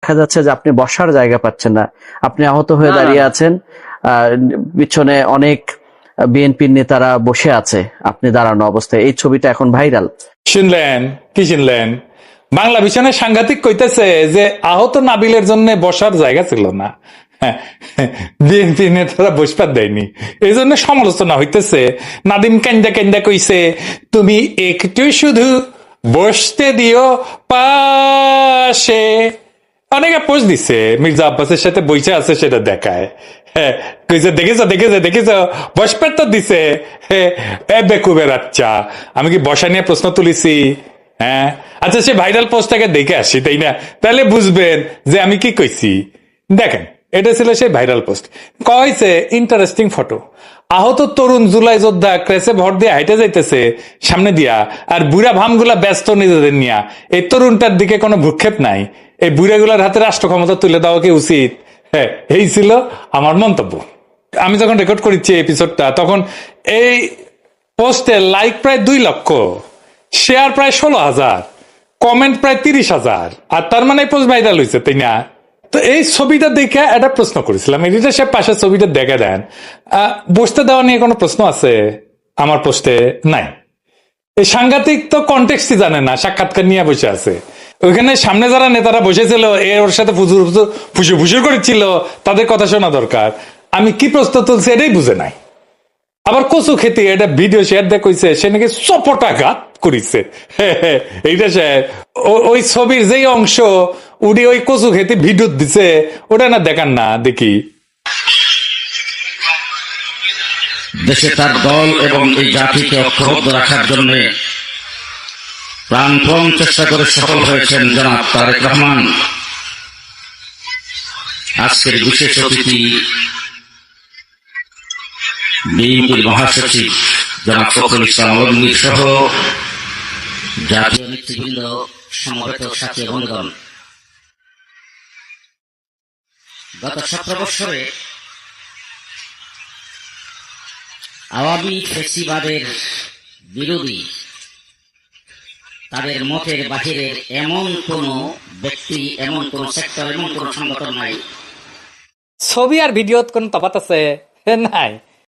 দেখা যাচ্ছে যে আপনি বসার জায়গা পাচ্ছেন না, আপনি আহত হয়ে দাঁড়িয়ে আছেন, পিছনে অনেক বিএনপির নেতারা বসে আছে, আপনি দাঁড়ানো অবস্থায়। এই ছবিটা এখন ভাইরাল। শুনলেন কি শুনলেন? বাংলা ভিশনে সাংঘাতিক কইতেছে যে আহত নাবিলের জন্য বসার জায়গা ছিল না, বিএনপি নেতারা বসবার দেয়নি, এই জন্য সমালোচনা হইতেছে। নাদিম কেন্দা কেন্দা কইছে তুমি একটু শুধু বসতে দিও পাশে। অনেকে পোস্ট দিচ্ছে মির্জা আব্বাসের সাথে বইসা আছে, সেটা দেখায়। হ্যাঁ, কইছে দেখেছ দেখেছ দেখেছ বসবার তো দিছে। বেকুবের আচ্ছা, আমি কি বসা নিয়ে প্রশ্ন তুলিছি? হ্যাঁ, আচ্ছা সে ভাইরাল পোস্টটাকে দেখে আসি, তাই না? তাহলে বুঝবেন যে আমি কি কইছি। দেখেন, এটা ছিল সেই ভাইরাল পোস্ট। কয়েছে ইন্টারেস্টিং ফটো, আহত তরুণ জুলাই যোদ্ধা ক্রেসে ভর দিয়ে হাইটে যাইতেছে সামনে দিয়া, আর বুড়া ভামগুলা ব্যস্ত নিজেদের নিয়া। এই তরুণটার দিকে কোনো ভ্রুক্ষেপ নাই। এই বুড়াগুলার হাতে রাষ্ট্র ক্ষমতা তুলে দেওয়া কি উচিত? হ্যাঁ, এই ছিল আমার মন্তব্য। আমি যখন রেকর্ড করেছি এপিসোডটা, তখন এই পোস্টে লাইক প্রায় 2 লক্ষ, শেয়ার প্রায় 16,000, কমেন্ট প্রায় 30,000। আর তার মানে পোস্ট ভাইরাল হয়েছে, তাই না? তো এই ছবিটা দেখে একটা প্রশ্ন করেছিলাম, এডিটর সাহেব পাশের ছবিটা দেখে দেন, বসতে দেওয়া নিয়ে কোনো প্রশ্ন আছে? আমার পোস্টে নাই। এই সাংঘাতিক তো কনটেক্সটই জানে না, সাক্ষাৎকার নিয়ে বসে আছে। ওইখানে সামনে যারা নেতারা বসেছিল, ওর সাথে ফুসুর করেছিল, তাদের কথা শোনা দরকার। আমি কি প্রশ্ন তুলছি এটাই বুঝে নাই। আবার কচু খেতে এটা ভিডিও শেয়ার দেখ কইছে সে নাকি চপটাঘাত করিছে। এইটা সাহেব, ওই ছবির যেই অংশ উনি ওই কচু খেতে ভিডিও দিছে, ওটা না দেখান না দেখি। দেশে তার দল এবং এই জাতিকে ঐক্যবদ্ধ রাখার জন্য প্রাণপণ চেষ্টা করে সফল হয়েছেন জনাব তারেক রহমান। আজকের বিশেষ অতিথি বিএনপির মহাসচিব জনাব ফখরুল ইসলাম আলমগীর সহ জাতীয় নেতৃবৃন্দ, সমবেত সাথী বন্ধুগণ, গত 17 বছরে আওয়ামী ফ্যাসিবাদের বিরোধী তাদের মতের বাহিরের এমন কোন ব্যক্তি, এমন কোন সেক্টর, এমন কোন সংগঠন নাই। ছবি আর ভিডিওত কোন তফাৎ আছে? নাই।